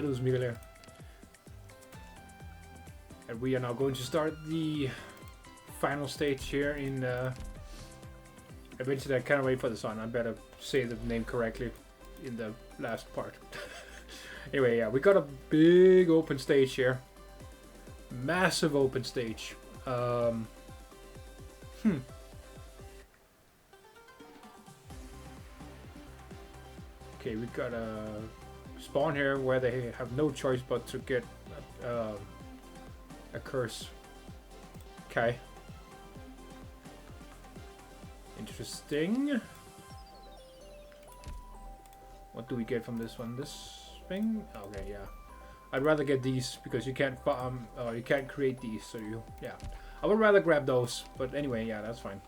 Mikhail. And we are now going to start the final stage here in eventually I can't wait for the sun. I better say the name correctly in the last part. Anyway, yeah, we got a big open stage here. Massive open stage. Okay, we got a spawn here where they have no choice but to get a curse. Okay. Interesting. What do we get from this one? This thing? Okay, yeah. I'd rather get these because you can't farm, you can't create these. So yeah. I would rather grab those. But anyway, yeah, that's fine.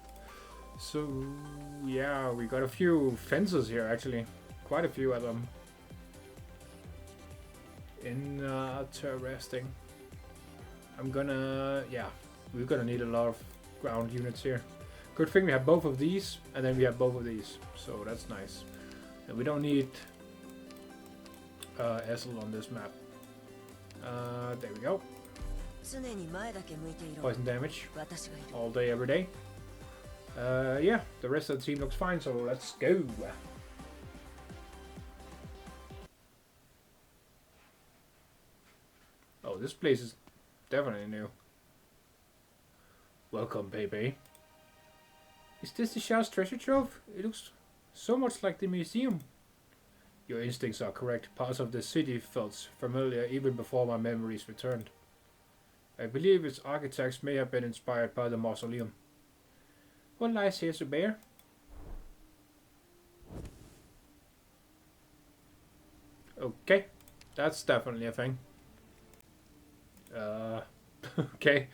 So yeah, we got a few fences here actually. Quite a few of them. Interesting. I'm gonna, yeah, we're gonna need a lot of ground units here. Good thing we have both of these, and then we have both of these, so that's nice. And we don't need Essel on this map. There we go. Poison damage all day, every day. Yeah, the rest of the team looks fine, so let's go. Oh, this place is definitely new. Welcome, Pepe. Is this the Shah's treasure trove? It looks so much like the museum. Your instincts are correct. Parts of the city felt familiar even before my memories returned. I believe its architects may have been inspired by the Mauseleum. What lies here, Zubayr? Okay, that's definitely a thing. Okay.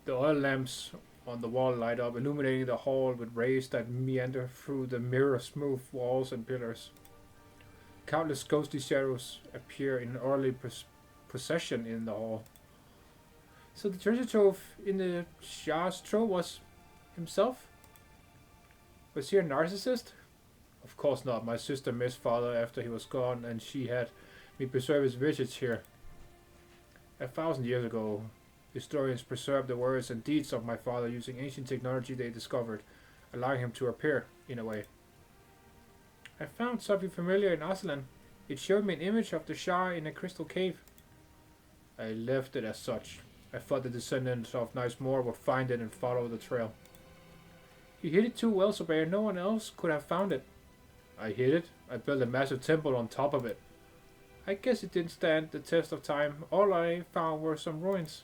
The oil lamps on the wall light up, illuminating the hall with rays that meander through the mirror-smooth walls and pillars. Countless ghostly shadows appear in early procession in the hall. So the treasure trove in the Shah's trove was himself? Was he a narcissist? Of course not. My sister missed father after he was gone, and she had me preserve his visage here. 1,000 years ago, historians preserved the words and deeds of my father using ancient technology they discovered, allowing him to appear, in a way. I found something familiar in Aslan. It showed me an image of the Shah in a crystal cave. I left it as such. I thought the descendants of Nicemore would find it and follow the trail. You hid it too well, Zubayr. No one else could have found it. I hid it. I built a massive temple on top of it. I guess it didn't stand the test of time. All I found were some ruins.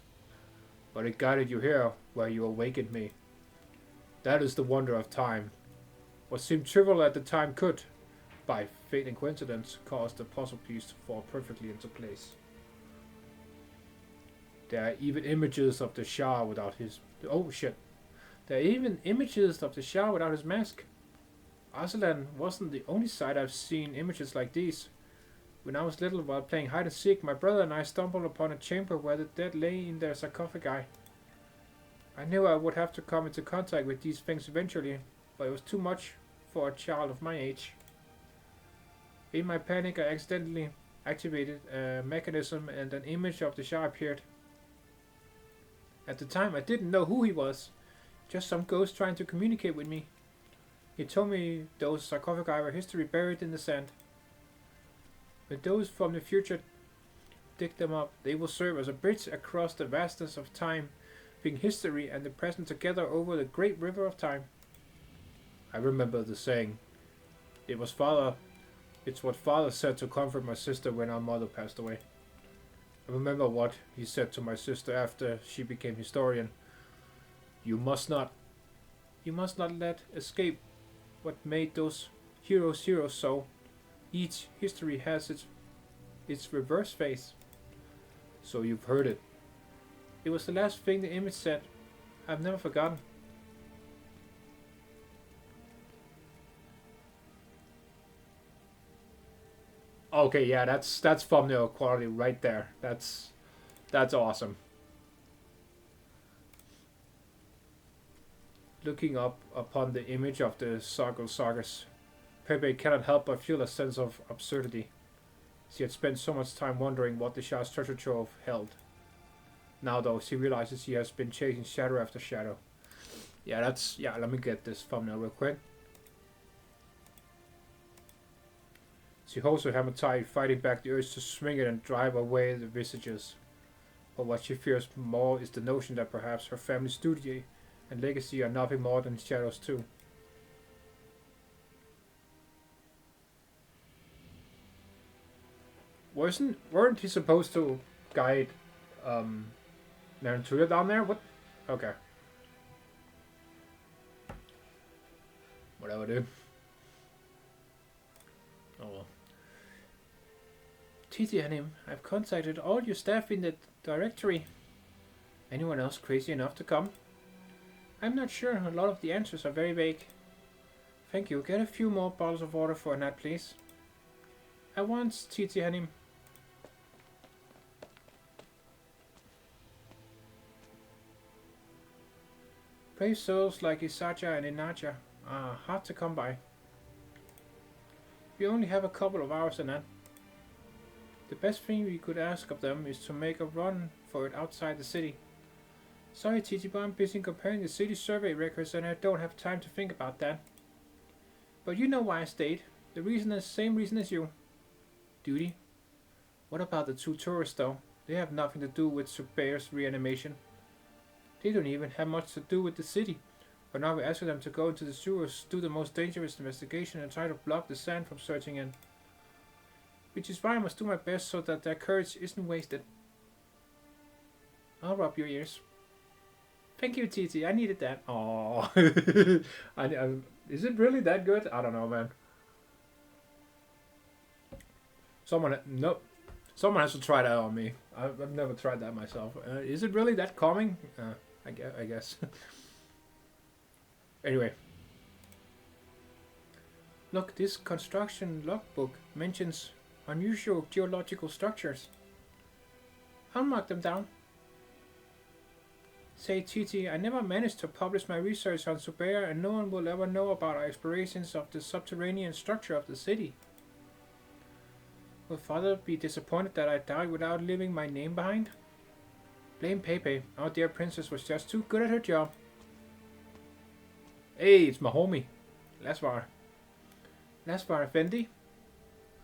But it guided you here, where you awakened me. That is the wonder of time. What seemed trivial at the time could, by fate and coincidence, cause the puzzle piece to fall perfectly into place. There are even images of the Shah without his... Oh shit. There are even images of the Shah without his mask. Aslan wasn't the only site I've seen images like these. When I was little, while playing hide and seek, my brother and I stumbled upon a chamber where the dead lay in their sarcophagi. I knew I would have to come into contact with these things eventually, but it was too much for a child of my age. In my panic, I accidentally activated a mechanism and an image of the Shah appeared. At the time, I didn't know who he was, just some ghost trying to communicate with me. He told me those sarcophagi were history buried in the sand. When those from the future dig them up, they will serve as a bridge across the vastness of time, bring history and the present together over the great river of time. I remember the saying. It's what father said to comfort my sister when our mother passed away. I remember what he said to my sister after she became historian. You must not let escape what made those heroes heroes so. Each history has its reverse face. So you've heard it. It was the last thing the image said. I've never forgotten. Okay, yeah, that's thumbnail quality right there. That's awesome. Looking up upon the image of the Sarcophagus, Pepe cannot help but feel a sense of absurdity. She had spent so much time wondering what the Shah's treasure trove held. Now, though, she realizes she has been chasing shadow after shadow. Yeah, that's... Yeah, let me get this thumbnail real quick. She holds her hammer tight, fighting back the urge to swing it and drive away the visages. But what she fears more is the notion that perhaps her family's duty and legacy are nothing more than shadows too. Weren't he supposed to guide Narantuya down there? What? Okay. Whatever, dude. Oh well. Titi and him, I've contacted all your staff in the directory. Anyone else crazy enough to come? I'm not sure. A lot of the answers are very vague. Thank you. Get a few more bottles of water for Nat, please. I want Titi and him. Brave souls like Isaja and Inaja are hard to come by. We only have a couple of hours in that. The best thing we could ask of them is to make a run for it outside the city. Sorry Titi, but I'm busy comparing the city survey records and I don't have time to think about that. But you know why I stayed. The reason is the same reason as you. Duty. What about the two tourists though? They have nothing to do with Zubayr's reanimation. They don't even have much to do with the city. But now we're asking them to go into the sewers, do the most dangerous investigation and try to block the sand from searching in. Which is why I must do my best so that their courage isn't wasted. I'll rub your ears. Thank you, Titi. I needed that. Oh, is it really that good? I don't know, man. Someone has to try that on me. I've never tried that myself. Is it really that calming? I guess. Anyway. Look, this construction logbook mentions unusual geological structures. I'll mark them down. Say, Titi, I never managed to publish my research on Zubayr and no one will ever know about our explorations of the subterranean structure of the city. Will Father be disappointed that I died without leaving my name behind? Blame Pepe. Our dear princess was just too good at her job. Hey, it's my homie. Lasvar Effendi.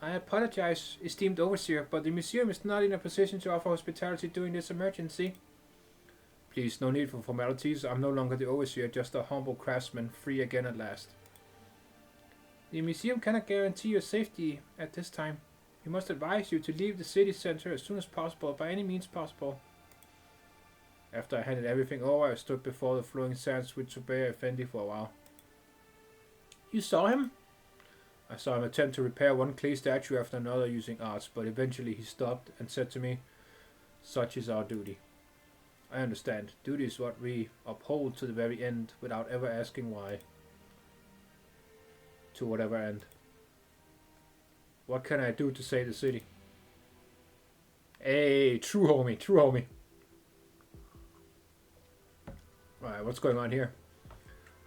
I apologize, esteemed overseer, but the museum is not in a position to offer hospitality during this emergency. Please, no need for formalities. I'm no longer the overseer, just a humble craftsman, free again at last. The museum cannot guarantee your safety at this time. We must advise you to leave the city center as soon as possible, by any means possible. After I handed everything over, I stood before the flowing sands with Zubayr Effendi for a while. You saw him? I saw him attempt to repair one clay statue after another using arts, but eventually he stopped and said to me, "Such is our duty." I understand. Duty is what we uphold to the very end, without ever asking why. To whatever end. What can I do to save the city? Hey, true homie, true homie. Alright, what's going on here?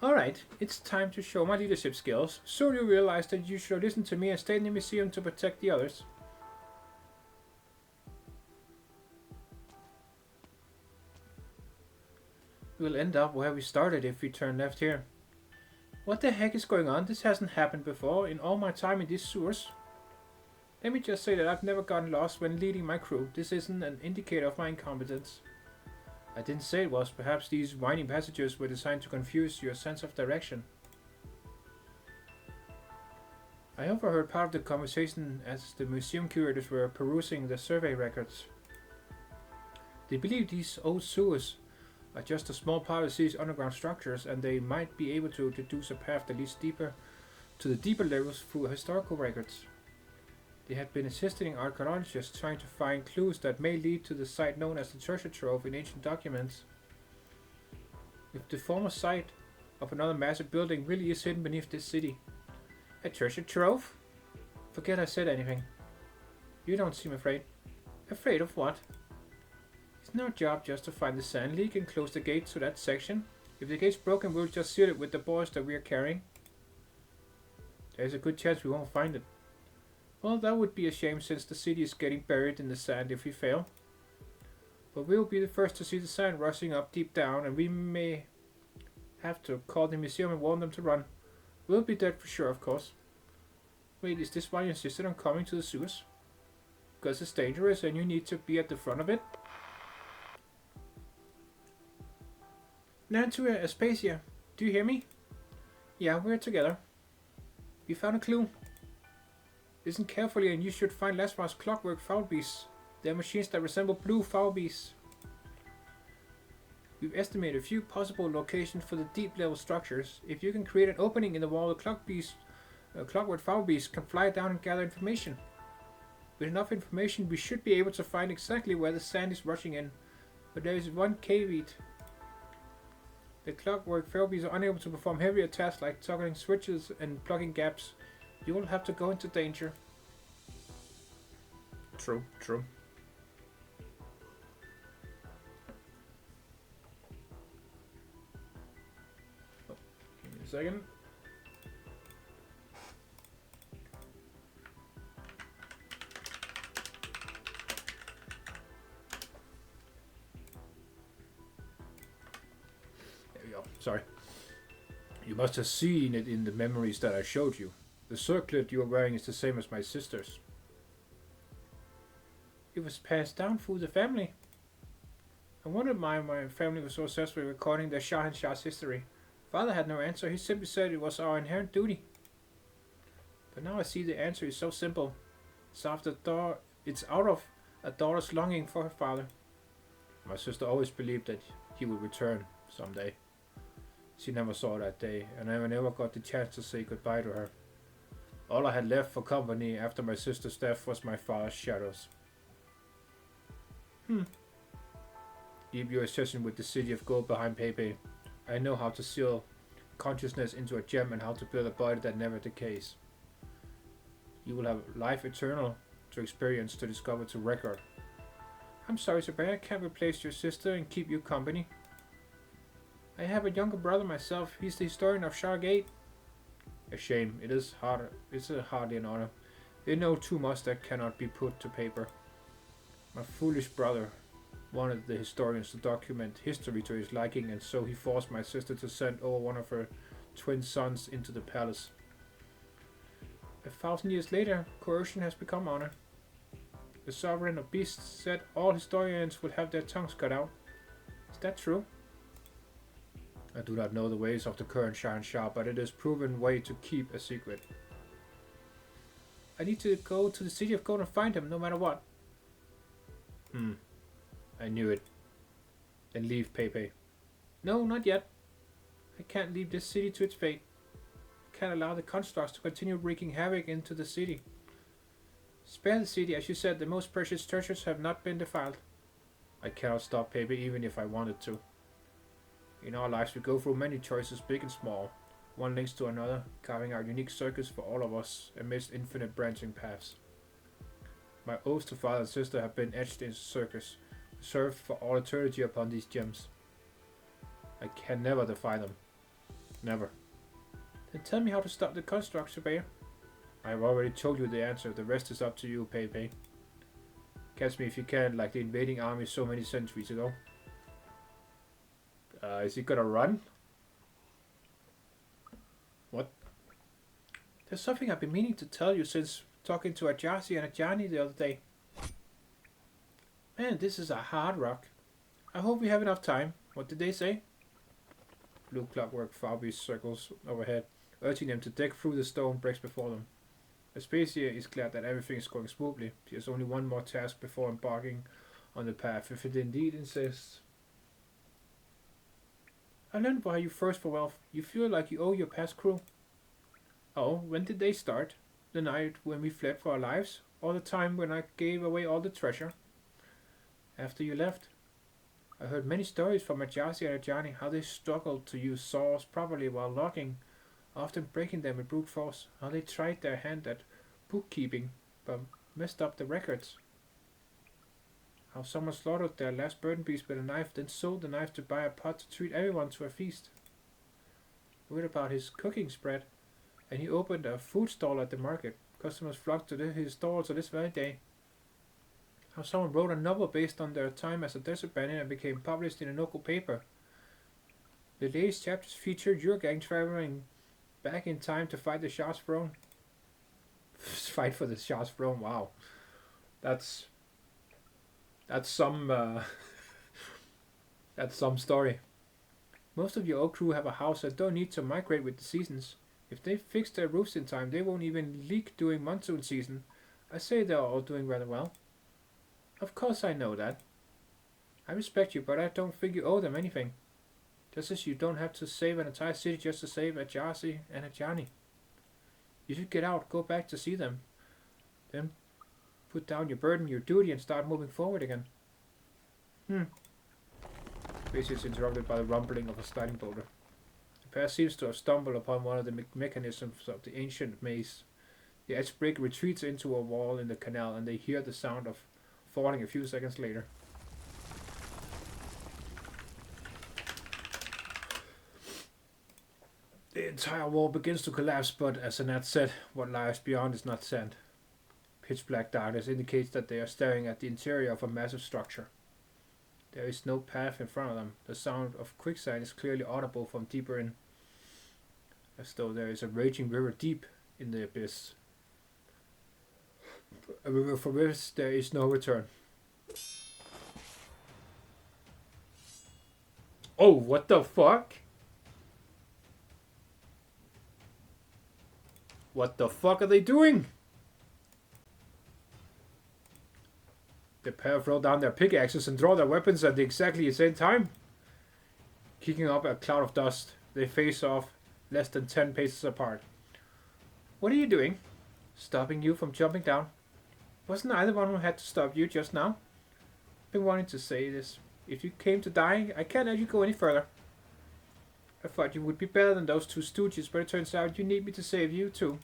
Alright, it's time to show my leadership skills. Soon you realize that you should listen to me and stay in the museum to protect the others. We'll end up where we started if we turn left here. What the heck is going on? This hasn't happened before in all my time in these sewers. Let me just say that I've never gotten lost when leading my crew. This isn't an indicator of my incompetence. I didn't say it was. Perhaps these winding passages were designed to confuse your sense of direction. I overheard part of the conversation as the museum curators were perusing the survey records. They believe these old sewers are just a small part of the city's underground structures, and they might be able to deduce a path that leads deeper to the deeper levels through historical records. They had been assisting archaeologists trying to find clues that may lead to the site known as the treasure trove in ancient documents. If the former site of another massive building really is hidden beneath this city. A treasure trove? Forget I said anything. You don't seem afraid. Afraid of what? It's our job just to find the sand leak and close the gate to that section. If the gate's broken, we'll just seal it with the boards that we are carrying. There's a good chance we won't find it. Well, that would be a shame since the city is getting buried in the sand if we fail. But we'll be the first to see the sand rushing up deep down, and we may have to call the museum and warn them to run. We'll be dead for sure, of course. Wait, is this why you insisted on coming to the sewers? Because it's dangerous and you need to be at the front of it? Narantuya and Aspasia, do you hear me? Yeah, we're together. We found a clue. Listen carefully and you should find Lasmar's clockwork foul beasts. They're machines that resemble blue foul beasts. We've estimated a few possible locations for the deep level structures. If you can create an opening in the wall, the clockwork foul beasts can fly down and gather information. With enough information, we should be able to find exactly where the sand is rushing in. But there is one caveat. The clockwork foul beasts are unable to perform heavier tasks like toggling switches and plugging gaps. You will have to go into danger. True. Oh, give me a second. There we go. Sorry. You must have seen it in the memories that I showed you. The circlet you are wearing is the same as my sister's. It was passed down through the family. I wondered why my family was so obsessed with recording their Shah and Shah's history. Father had no answer, he simply said it was our inherent duty. But now I see the answer is so simple. It's out of a daughter's longing for her father. My sister always believed that he would return someday. She never saw that day, and I never got the chance to say goodbye to her. All I had left for company after my sister's death was my father's shadows. Leave your session with the city of gold behind Pepe. I know how to seal consciousness into a gem and how to build a body that never decays. You will have life eternal to experience, to discover, to record. I'm sorry, Zubayr, I can't replace your sister and keep you company. I have a younger brother myself. He's the historian of Shah Gate. A shame. It's hardly an honor. They know too much that cannot be put to paper. My foolish brother wanted the historians to document history to his liking, and so he forced my sister to send over one of her twin sons into the palace. 1,000 years later, coercion has become honor. The sovereign of beasts said all historians would have their tongues cut out. Is that true? I do not know the ways of the current Shah and Shah, but it is a proven way to keep a secret. I need to go to the city of gold and find him, no matter what. I knew it. Then leave Pepe. No, not yet. I can't leave this city to its fate. I can't allow the constructs to continue wreaking havoc into the city. Spare the city, as you said, the most precious treasures have not been defiled. I cannot stop Pepe even if I wanted to. In our lives we go through many choices, big and small. One links to another, carving out unique circuits for all of us amidst infinite branching paths. My oaths to father and sister have been etched into circus, reserved for all eternity upon these gems. I can never defy them. Never. Then tell me how to stop the construct, Zubayr. I have already told you the answer, the rest is up to you, Pepe. Catch me if you can, like the invading army so many centuries ago. Is he gonna run? What? There's something I've been meaning to tell you since talking to Ajasi and Ajani the other day. Man, this is a hard rock. I hope we have enough time. What did they say? Blue clockwork Fabi circles overhead, urging them to deck through the stone breaks before them. Aspasia is glad that everything is going smoothly. She has only one more task before embarking on the path, if it indeed insists. I learned why you thirst for wealth. You feel like you owe your past crew. Oh, when did they start? The night when we fled for our lives? Or the time when I gave away all the treasure? After you left, I heard many stories from Ajasi and Ajani how they struggled to use saws properly while logging, often breaking them with brute force, how they tried their hand at bookkeeping but messed up the records. How someone slaughtered their last burden beast with a knife, then sold the knife to buy a pot to treat everyone to a feast. I read about his cooking spread, and he opened a food stall at the market. Customers flocked to his stores to this very day. How someone wrote a novel based on their time as a desert bandit and became published in a local paper. The latest chapters featured your gang traveling back in time to fight the Shah's throne. Fight for the Shah's throne, wow. That's some that's some story. Most of your old crew have a house that don't need to migrate with the seasons. If they fix their roofs in time, they won't even leak during monsoon season. I say they're all doing rather well. Of course I know that. I respect you, but I don't think you owe them anything. Just as you don't have to save an entire city just to save a Jazi and a Johnny. You should get out, go back to see them. Then put down your burden, your duty, and start moving forward again. Space is interrupted by the rumbling of a sliding boulder. The pair seems to have stumbled upon one of the mechanisms of the ancient maze. The edge break retreats into a wall in the canal, and they hear the sound of falling a few seconds later. The entire wall begins to collapse, but as Anat said, what lies beyond is not sand. Pitch black darkness indicates that they are staring at the interior of a massive structure. There is no path in front of them. The sound of quicksand is clearly audible from deeper in, as though there is a raging river deep in the abyss. A river from which there is no return. Oh, what the fuck? What the fuck are they doing? The pair throw down their pickaxes and draw their weapons at exactly the same time. Kicking up a cloud of dust, they face off less than 10 paces apart. What are you doing? Stopping you from jumping down. Wasn't I the one who had to stop you just now? Been wanting to say this. If you came to die, I can't let you go any further. I thought you would be better than those two stooges, but it turns out you need me to save you too.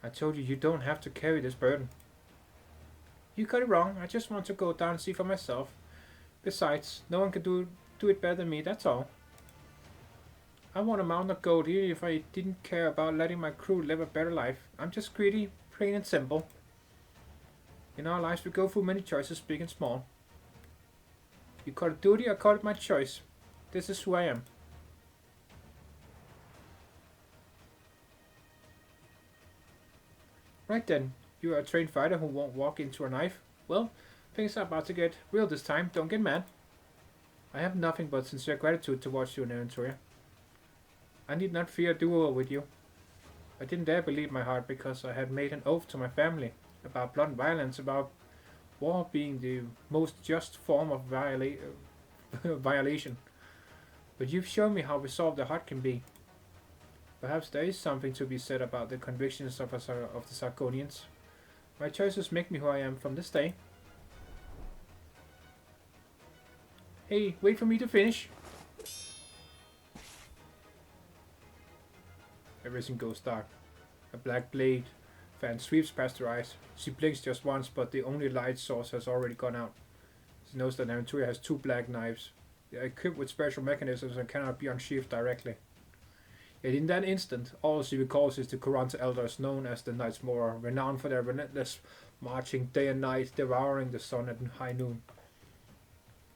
I told you don't have to carry this burden. You got it wrong. I just want to go down and see for myself. Besides, no one can do it better than me, that's all. I want a mountain of gold even if I didn't care about letting my crew live a better life. I'm just greedy, plain and simple. In our lives we go through many choices, big and small. You call it duty, I call it my choice. This is who I am. Right then, you are a trained fighter who won't walk into a knife. Well, things are about to get real this time, don't get mad. I have nothing but sincere gratitude towards you, Narantuya. I need not fear a duel with you. I didn't dare believe my heart because I had made an oath to my family about blunt violence, about war being the most just form of violation. But you've shown me how resolved the heart can be. Perhaps there is something to be said about the convictions of the Sarkonians. My choices make me who I am from this day. Hey, wait for me to finish. Everything goes dark. A black blade fan sweeps past her eyes. She blinks just once, but the only light source has already gone out. She knows that Narantuya has two black knives. They are equipped with special mechanisms and cannot be unsheathed directly. Yet in that instant, all she recalls is the Kuranta elders, known as the Knights Mora, renowned for their relentless marching day and night, devouring the sun at high noon.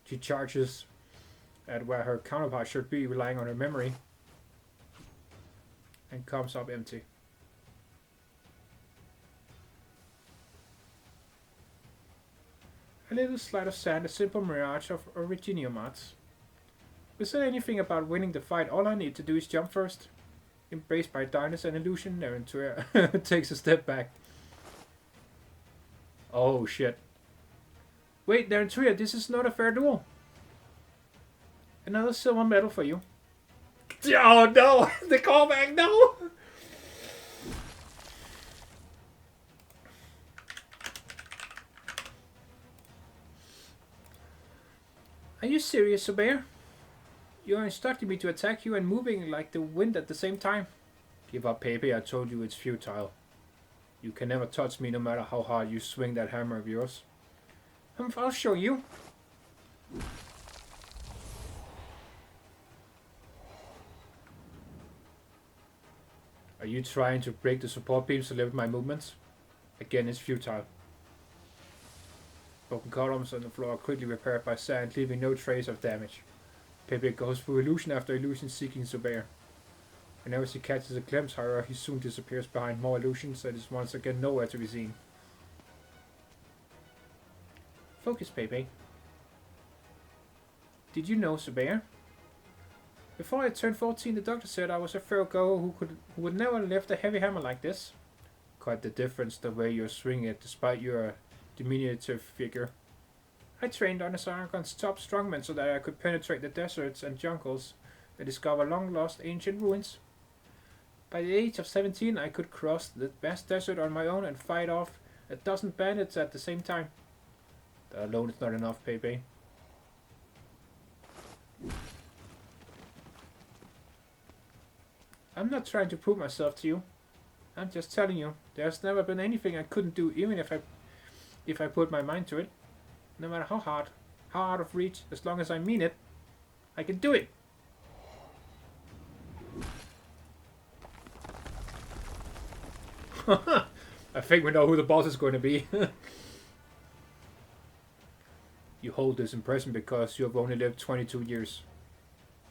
She charges at where her counterpart should be, relying on her memory, and comes up empty. A little slide of sand, a simple mirage of Originiumats. Was there anything about winning the fight? All I need to do is jump first. Embraced by darkness and illusion, Narantuya takes a step back. Oh shit. Wait, Narantuya, this is not a fair duel. Another silver medal for you. Oh no! The callback, no! Are you serious, Zubayr? You are instructing me to attack you and moving like the wind at the same time. Give up, Pepe. I told you it's futile. You can never touch me no matter how hard you swing that hammer of yours. I'll show you. Are you trying to break the support beams to limit my movements? Again, it's futile. Broken columns on the floor are quickly repaired by sand, leaving no trace of damage. Pepe goes through illusion after illusion seeking Zubayr. Whenever he catches a glimpse, however, he soon disappears behind more illusions and is once again nowhere to be seen. Focus, Pepe. Did you know, Zubayr? Before I turned 14, the doctor said I was a thoroughgoer who would never lift a heavy hammer like this. Quite the difference the way you're swinging it, despite your diminutive figure. I trained on a Saragon's top strongman so that I could penetrate the deserts and jungles and discover long-lost ancient ruins. By the age of 17, I could cross the vast desert on my own and fight off a dozen bandits at the same time. That alone is not enough, Pepe. I'm not trying to prove myself to you. I'm just telling you, there's never been anything I couldn't do, even if I put my mind to it. No matter how out of reach, as long as I mean it, I can do it. I think we know who the boss is going to be. You hold this impression because you have only lived 22 years.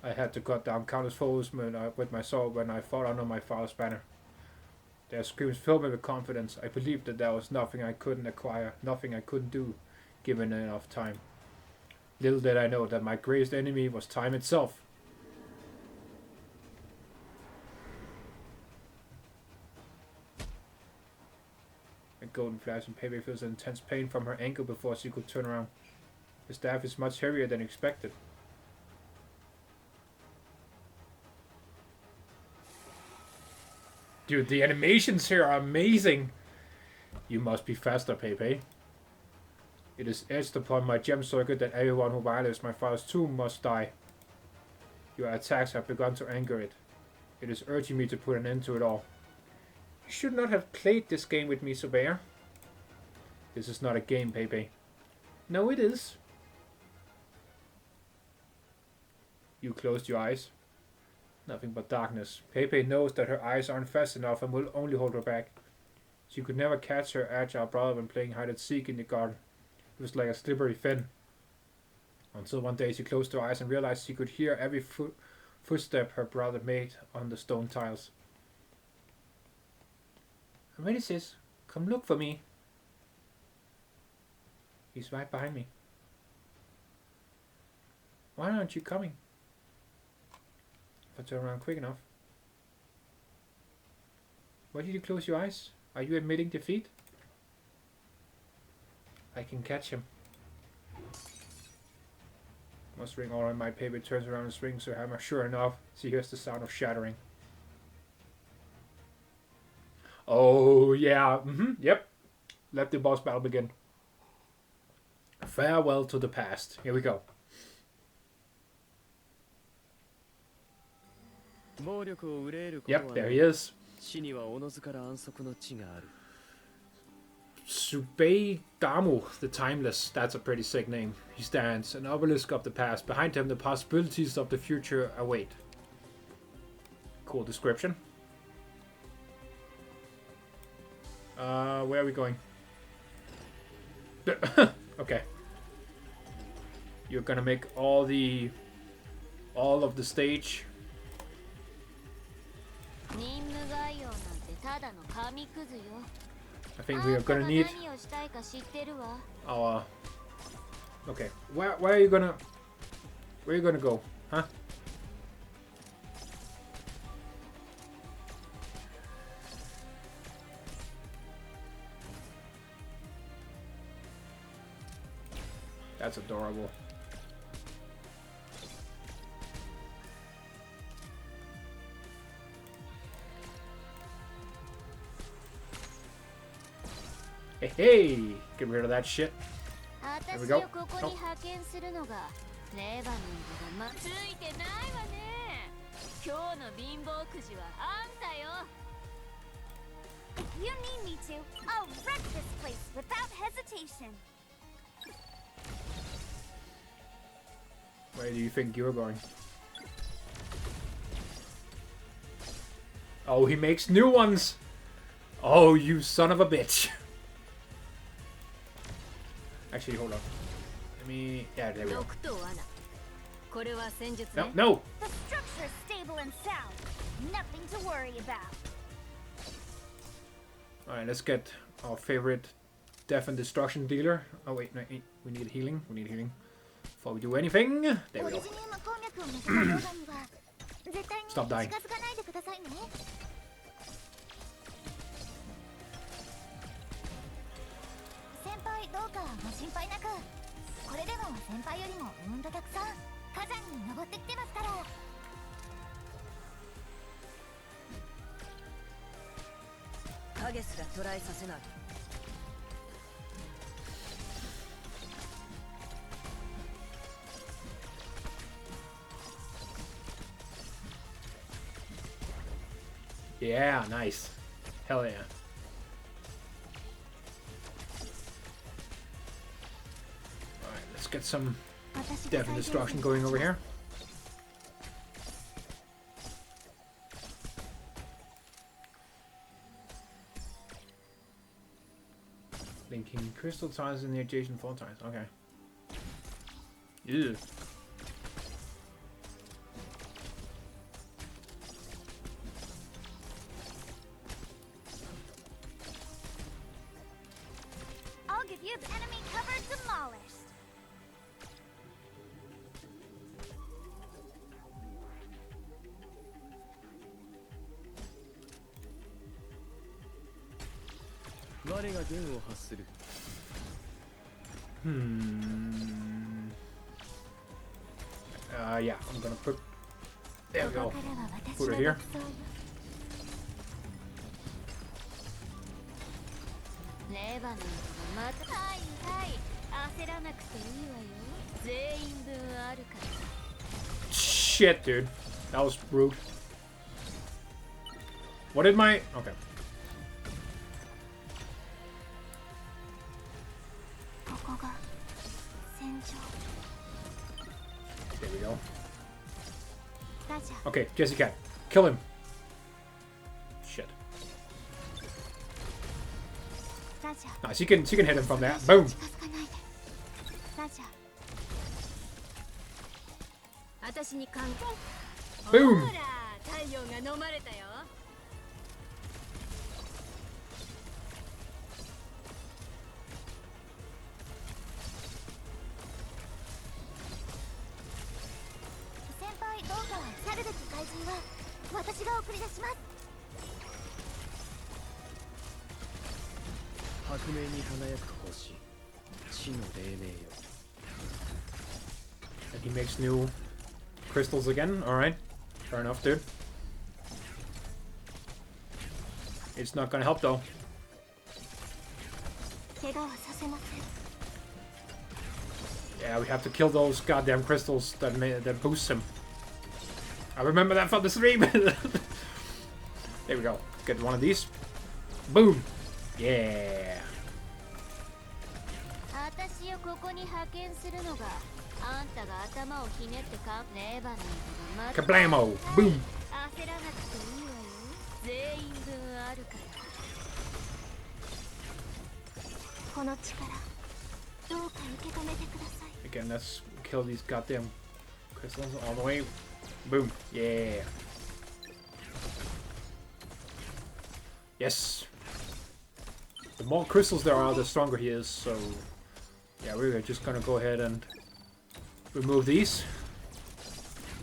I had to cut down countless foes with my sword when I fought under my father's banner. Their screams filled me with confidence. I believed that there was nothing I couldn't acquire, nothing I couldn't do, given enough time. Little did I know that my greatest enemy was time itself. A golden flash and Pepe feels intense pain from her ankle before she could turn around. The staff is much heavier than expected. Dude, the animations here are amazing. You must be faster, Pepe. It is etched upon my gem circuit that everyone who violates my father's tomb must die. Your attacks have begun to anger it. It is urging me to put an end to it all. You should not have played this game with me, Zubayr. This is not a game, Pepe. No, it is. You closed your eyes. Nothing but darkness. Pepe knows that her eyes aren't fast enough and will only hold her back. She could never catch her agile brother when playing hide and seek in the garden. It was like a slippery fin. Until one day she closed her eyes and realized she could hear every footstep her brother made on the stone tiles. I'm ready, sis. Come look for me. He's right behind me. Why aren't you coming? If I turn around quick enough. Why did you close your eyes? Are you admitting defeat? I can catch him. Must ring all around my Pepe turns around and swings her hammer. Sure enough, she hears the sound of shattering. Oh yeah, yep. Let the boss battle begin. Farewell to the past. Here we go. Yep, there he is. Zubayr, the Timeless. That's a pretty sick name. He stands, an obelisk of the past. Behind him, the possibilities of the future await. Cool description. Where are we going? Okay. You're gonna make all of the stage. I think we are gonna need our... Okay, where are you gonna go, huh? That's adorable. Hey, get rid of that shit. There we go. Oh. If you need me to, I'll wreck this place without hesitation. Where do you think you're going? Oh, he makes new ones. Oh, you son of a bitch. Actually, hold on. Let me... Yeah, there we go. No, no! The structure is stable and sound. Nothing to worry about. Alright, let's get our favorite death and destruction dealer. Oh wait, no, we need healing. We need healing. Before we do anything. There we go. Stop dying. Yeah, nice. Hell yeah. Alright, let's get some death and destruction going over here. Linking crystal tiles in the adjacent fault tiles. Okay. Ew. I'll give you the enemy cover demolished. Yeah, I'm gonna put... There we go. Put it here. Shit, dude. That was rude. What did my... Okay. There we go. Okay, Jessica, kill him. Shit. Nice, she can hit him from there. Boom. Boom. And he makes new crystals again. Alright. Fair enough, dude. It's not gonna help though. Yeah, we have to kill those goddamn crystals that boost him. I remember that from the stream. There we go. Get one of these. Boom. Yeah. Kablamo. Boom. Again, let's kill these goddamn crystals all the way. Boom. Yeah. Yes. The more crystals there are, the stronger he is, so... Yeah, we're just gonna go ahead and remove these.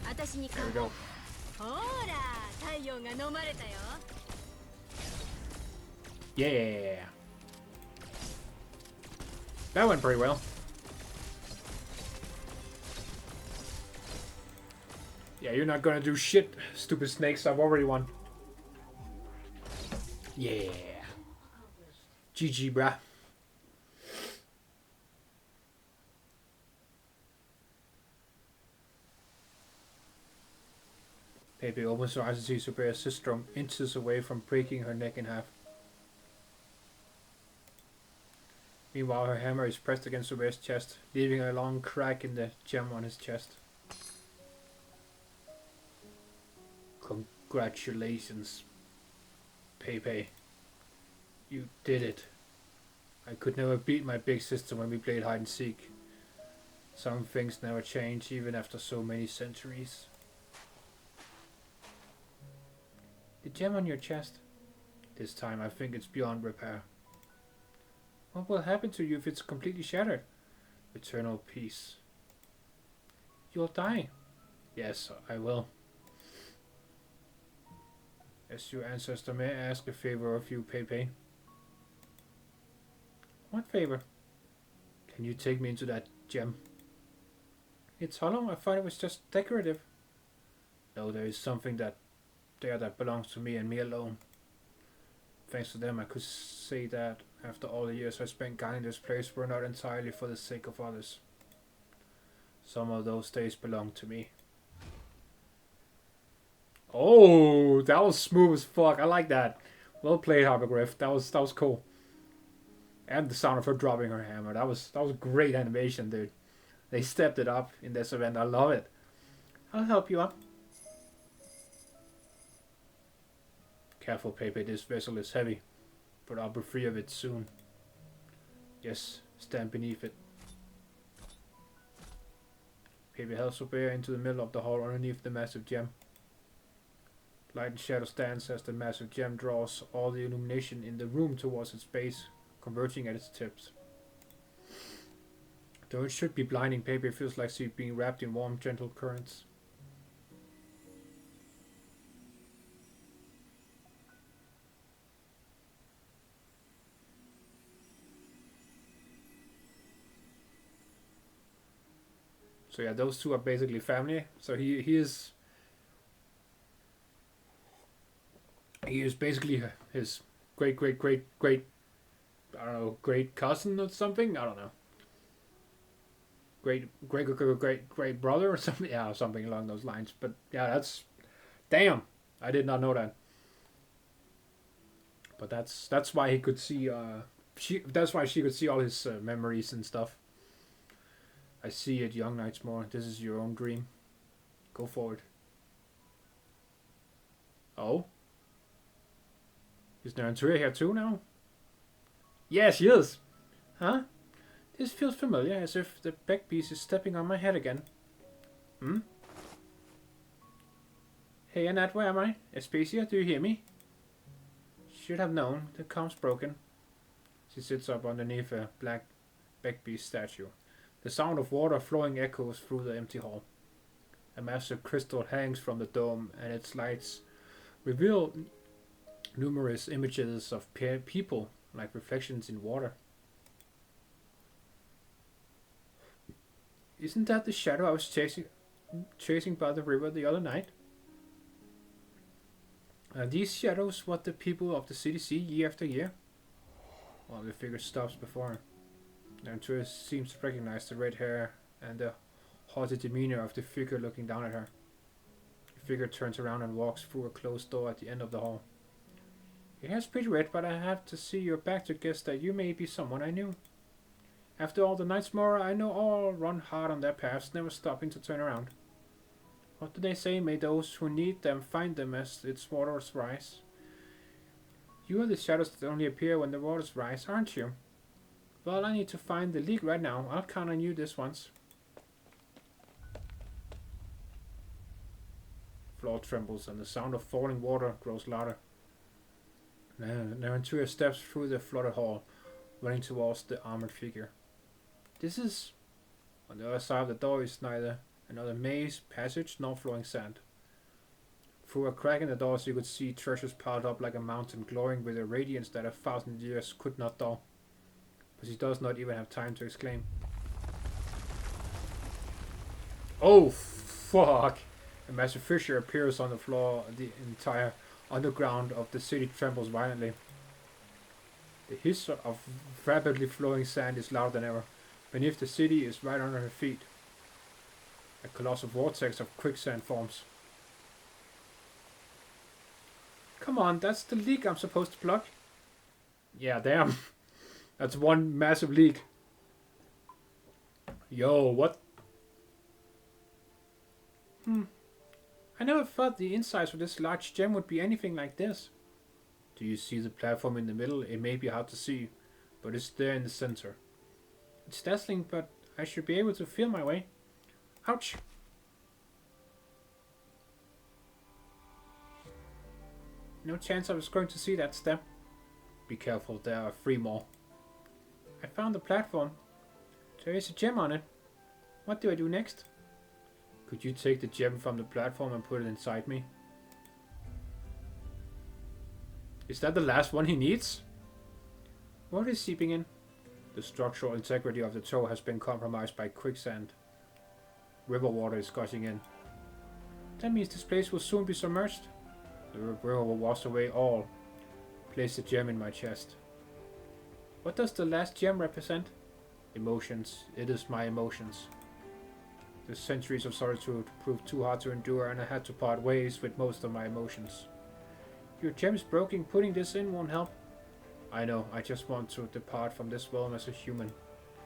There we go. Yeah. That went pretty well. Yeah, you're not gonna do shit, stupid snakes. I've already won. Yeah. GG, bruh. Pepe opens her eyes to see Zubayr's sister inches away from breaking her neck in half. Meanwhile, her hammer is pressed against Zubayr's chest, leaving a long crack in the gem on his chest. Congratulations, Pepe. You did it. I could never beat my big sister when we played hide and seek. Some things never change even after so many centuries. The gem on your chest. This time I think it's beyond repair. What will happen to you if it's completely shattered? Eternal peace. You'll die. Yes, I will. As your ancestor, may I ask a favor of you, Pepe? What favor? Can you take me into that gem? It's hollow. I thought it was just decorative. No, there is something that belongs to me and me alone. Thanks to them, I could say that after all the years I spent guarding this place were not entirely for the sake of others. Some of those days belong to me. Oh, that was smooth as fuck. I like that. Well played, Hypergryph. That was cool. And the sound of her dropping her hammer. That was great animation, dude. They stepped it up in this event. I love it. I'll help you up. Careful, Pepe. This vessel is heavy, but I'll be free of it soon. Yes, stand beneath it. Pepe helps Zubayr into the middle of the hall underneath the massive gem. Light and shadow stands as the massive gem draws all the illumination in the room towards its base, converging at its tips. Though it should be blinding, Pepe feels like she's being wrapped in warm, gentle currents. So yeah, those two are basically family. So he is basically his great I don't know, great cousin or something. I don't know. Great brother or something. Yeah, something along those lines. But yeah, that's damn. I did not know that. But that's why he could see. That's why she could see all his memories and stuff. I see it, young knights more. This is your own dream. Go forward. Oh? Is Narantuya here too now? Yes, she is. Huh? This feels familiar, as if the back piece is stepping on my head again. Hmm? Hey, Annette, where am I? Aspasia, do you hear me? Should have known. The comm's broken. She sits up underneath a black back piece statue. The sound of water flowing echoes through the empty hall. A massive crystal hangs from the dome, and its lights reveal numerous images of people, like reflections in water. Isn't that the shadow I was chasing by the river the other night? Are these shadows what the people of the city see year after year? Well, the figure stops before her. Narantuya seems to recognize the red hair and the haughty demeanor of the figure looking down at her. The figure turns around and walks through a closed door at the end of the hall. Your hair's pretty red, but I have to see your back to guess that you may be someone I knew. After all the nights more, I know all run hard on their paths, never stopping to turn around. What do they say? May those who need them find them as its waters rise. You are the shadows that only appear when the waters rise, aren't you? Well, I need to find the leak right now. I'll count on you this once. The floor trembles and the sound of falling water grows louder. Narantuya steps through the flooded hall, running towards the armored figure. This is... On the other side of the door is neither another maze, passage, nor flowing sand. Through a crack in the door you could see treasures piled up like a mountain, glowing with a radiance that 1,000 years could not dull. But she does not even have time to exclaim. Oh, fuck! A massive fissure appears on the floor. The entire underground of the city trembles violently. The hiss of rapidly flowing sand is louder than ever. Beneath the city is right under her feet. A colossal vortex of quicksand forms. Come on, that's the leak I'm supposed to plug. Yeah, damn. That's one massive leak. Yo, what? I never thought the insides of this large gem would be anything like this. Do you see the platform in the middle? It may be hard to see, but it's there in the center. It's dazzling, but I should be able to feel my way. Ouch! No chance I was going to see that step. Be careful, there are 3 more. I found the platform. There is a gem on it. What do I do next? Could you take the gem from the platform and put it inside me? Is that the last one he needs? What is seeping in? The structural integrity of the toe has been compromised by quicksand. River water is gushing in. That means this place will soon be submerged. The river will wash away all. Place the gem in my chest. What does the last gem represent? Emotions. It is my emotions. The centuries of solitude proved too hard to endure, and I had to part ways with most of my emotions. Your gem is broken. Putting this in won't help. I know. I just want to depart from this realm as a human.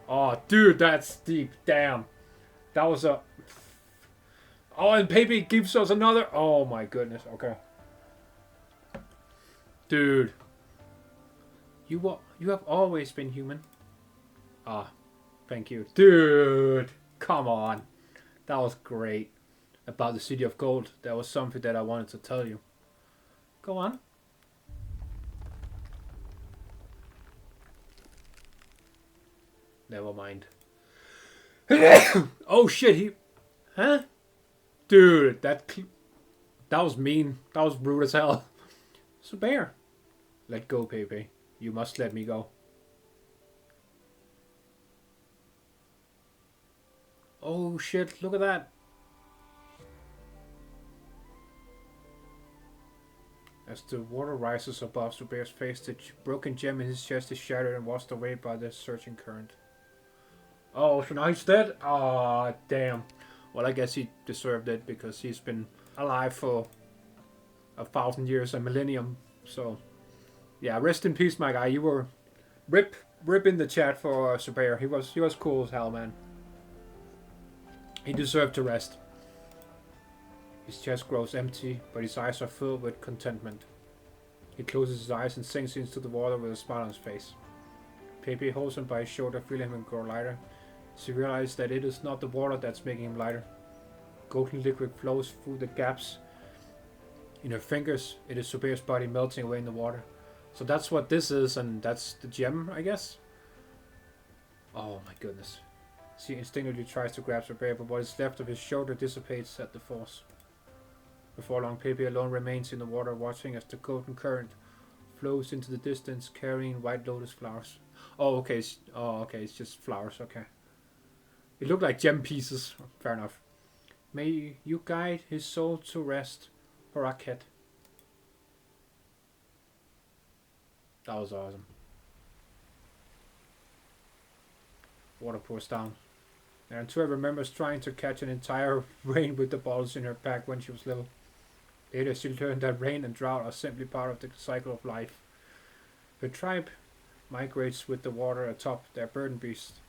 Oh, dude, that's deep. Damn. That was a... Oh, and Pepe gives us another... Oh, my goodness. Okay. Dude. You have always been human. Ah, thank you. Dude, come on. That was great. About the City of Gold, that was something that I wanted to tell you. Go on. Never mind. Oh shit, he... Huh? Dude, that was mean. That was rude as hell. Zubayr. Let go, Pepe. You must let me go. Oh shit, look at that. As the water rises above Zubayr's face, the broken gem in his chest is shattered and washed away by the surging current. Oh, so now he's dead? Ah, oh, damn. Well, I guess he deserved it because he's been alive for 1,000 years, a millennium. So, yeah, rest in peace, my guy. You were rip in the chat for Zubayr. He was cool as hell, man. He deserved to rest. His chest grows empty, but his eyes are filled with contentment. He closes his eyes and sinks into the water with a smile on his face. Pepe holds him by his shoulder, feeling him grow lighter. She realizes that it is not the water that's making him lighter. Golden liquid flows through the gaps in her fingers. It is Zubayr's body melting away in the water. So that's what this is, and that's the gem, I guess. Oh my goodness. She instinctively tries to grab Zubayr, but what is left of his shoulder dissipates at the force. Before long, Pepe alone remains in the water, watching as the golden current flows into the distance, carrying white lotus flowers. Oh, okay. It's just flowers. Okay. It looked like gem pieces. Fair enough. May you guide his soul to rest, Arknight. That was awesome. Water pours down. Narantuya remembers trying to catch an entire rain with the bottles in her pack when she was little. Later she learned that rain and drought are simply part of the cycle of life. Her tribe migrates with the water atop their burden beasts.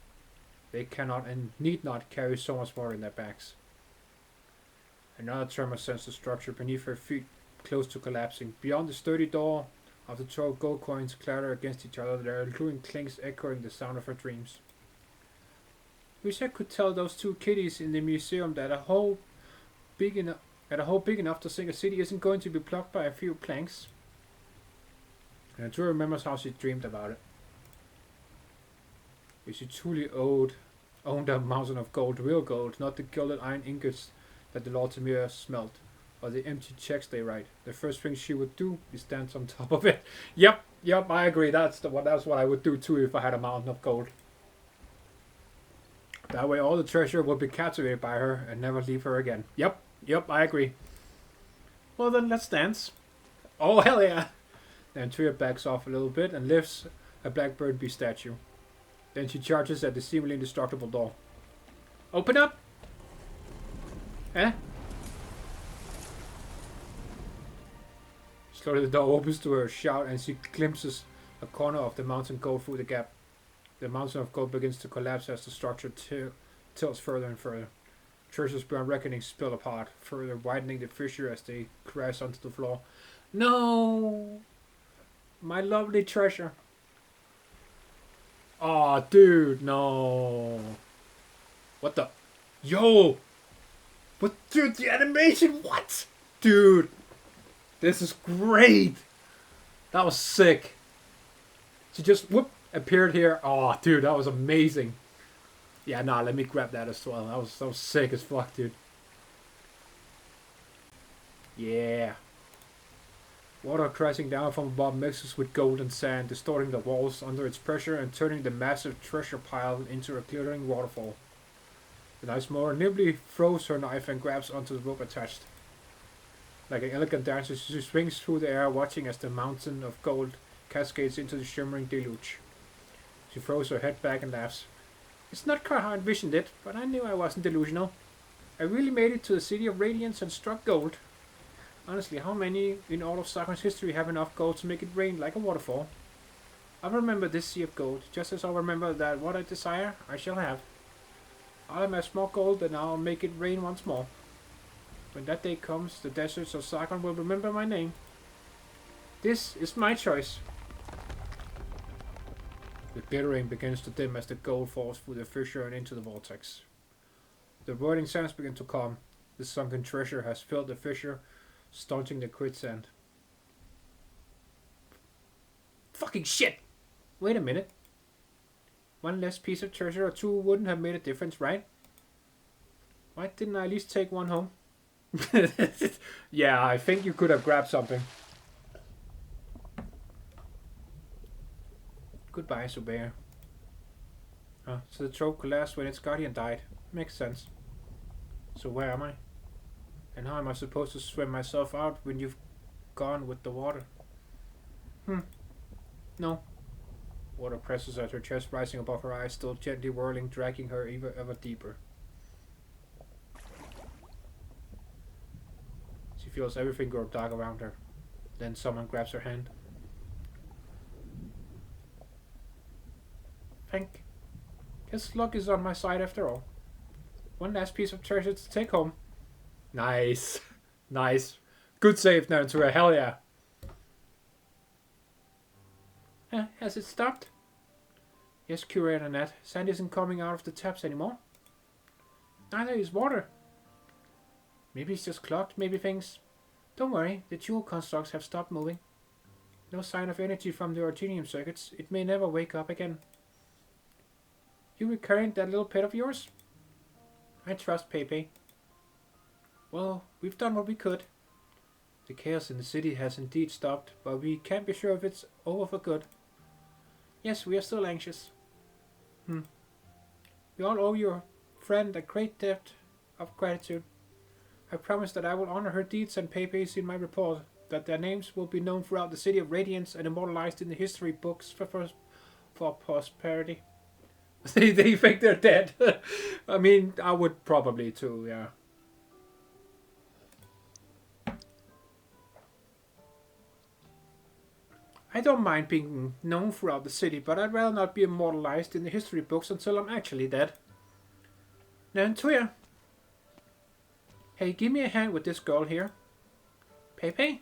They cannot and need not carry so much water in their backs. Another tremor sends the structure beneath her feet close to collapsing. Beyond the sturdy door of the 12 gold coins clatter against each other, their alluring clinks echoing the sound of her dreams. Wish I could tell those 2 kitties in the museum that a hole big enough to sink a city isn't going to be blocked by a few planks. And Narantuya remembers how she dreamed about it. If she truly owned a mountain of gold, real gold, not the gilded iron ingots that the Lord Tamir smelt, or the empty checks they write, the first thing she would do is dance on top of it. Yep, I agree. That's what I would do too if I had a mountain of gold. That way all the treasure would be captivated by her and never leave her again. Yep, I agree. Well then, let's dance. Oh, hell yeah! Then Narantuya backs off a little bit and lifts a blackbird bee statue. Then she charges at the seemingly indestructible door. Open up! Eh? Slowly the door opens to her shout and she glimpses a corner of the mountain gold through the gap. The mountain of gold begins to collapse as the structure tilts further and further. Treasures beyond reckoning spill apart, further widening the fissure as they crash onto the floor. No! My lovely treasure. Oh, dude, no. What the? Yo! But dude, the animation, what? Dude, this is great. That was sick. She just, whoop, appeared here. Oh, dude, that was amazing. Yeah, nah, let me grab that as well. That was sick as fuck, dude. Yeah. Water crashing down from above mixes with gold and sand, distorting the walls under its pressure and turning the massive treasure pile into a glittering waterfall. The nice mower nimbly throws her knife and grabs onto the rope attached. Like an elegant dancer, she swings through the air, watching as the mountain of gold cascades into the shimmering deluge. She throws her head back and laughs. It's not quite how I envisioned it, but I knew I wasn't delusional. I really made it to the City of Radiance and struck gold. Honestly, how many in all of Sakuran's history have enough gold to make it rain like a waterfall? I remember this sea of gold, just as I remember that what I desire, I shall have. I'll amass more gold and I'll make it rain once more. When that day comes, the deserts of Sakuran will remember my name. This is my choice. The glittering begins to dim as the gold falls through the fissure and into the vortex. The roaring sands begin to calm. The sunken treasure has filled the fissure, staunching the quicksand. Fucking shit! Wait a minute. One less piece of treasure or two wouldn't have made a difference, right? Why didn't I at least take one home? Yeah, I think you could have grabbed something. Goodbye, Zubayr. So the trope collapsed when its guardian died. Makes sense. So where am I? And how am I supposed to swim myself out when you've gone with the water? No. Water presses at her chest, rising above her eyes, still gently whirling, dragging her ever deeper. She feels everything grow dark around her. Then someone grabs her hand. Guess luck is on my side after all. One last piece of treasure to take home. Nice. Nice. Good save, Narantuya. Hell yeah. Has it stopped? Yes, Curator Nat. Sand isn't coming out of the taps anymore. Neither is water. Maybe it's just clogged, maybe things... Don't worry, the jewel constructs have stopped moving. No sign of energy from the Artenium circuits. It may never wake up again. You recurring that little pet of yours? I trust Pepe. Well, we've done what we could. The chaos in the city has indeed stopped, but we can't be sure if it's over for good. Yes, we are still anxious. We all owe your friend a great debt of gratitude. I promise that I will honor her deeds and Pepe's in my report, that their names will be known throughout the City of Radiance and immortalized in the history books for prosperity. They think they're dead. I mean, I would probably too, yeah. I don't mind being known throughout the city, but I'd rather not be immortalized in the history books until I'm actually dead. Narantuya. Hey, give me a hand with this girl here. Pepe?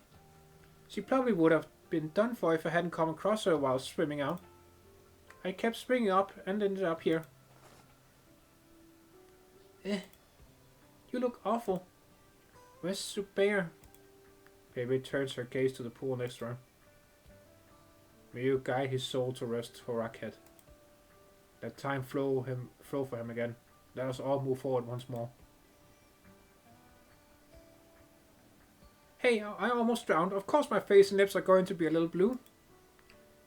She probably would have been done for if I hadn't come across her while swimming out. I kept springing up and ended up here. You look awful. Where's Zubayr? Pepe turns her gaze to the pool next to her. May you guide his soul to rest, Horakhead. Let time flow for him again. Let us all move forward once more. Hey, I almost drowned. Of course my face and lips are going to be a little blue.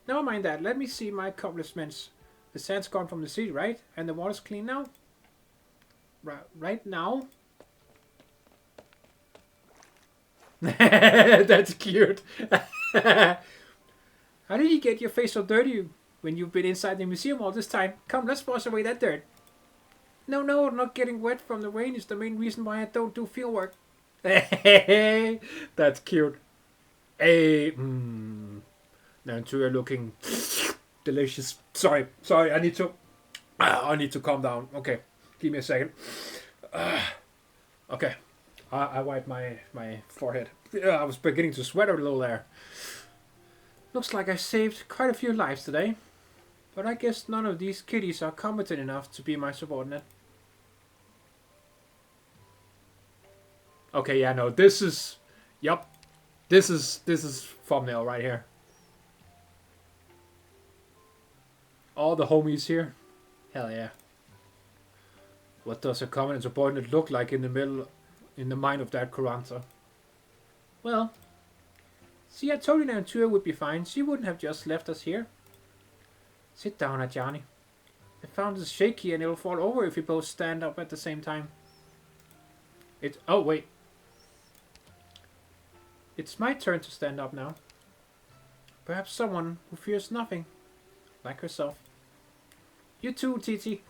Never mind that. Let me see my accomplishments. The sand's gone from the sea, right? And the water's clean now? Right now? That's cute. How did you get your face so dirty when you've been inside the museum all this time? Come, let's wash away that dirt. No, not getting wet from the rain is the main reason why I don't do field work. That's cute. Hey, Narantuya looking delicious. Sorry, I need to calm down. Okay, give me a second. Okay, I wipe my forehead. I was beginning to sweat a little there. Looks like I saved quite a few lives today. But I guess none of these kiddies are competent enough to be my subordinate. Okay, yeah, no, this is... Yup. This is thumbnail right here. All the homies here. Hell yeah. What does a competent subordinate look like in the mind of that Kuranta? Well, see, I told you Narantuya would be fine. She wouldn't have just left us here. Sit down, Ajani. The fountain is shaky and it'll fall over if we both stand up at the same time. Oh, wait. It's my turn to stand up now. Perhaps someone who fears nothing. Like herself. You too, Titi.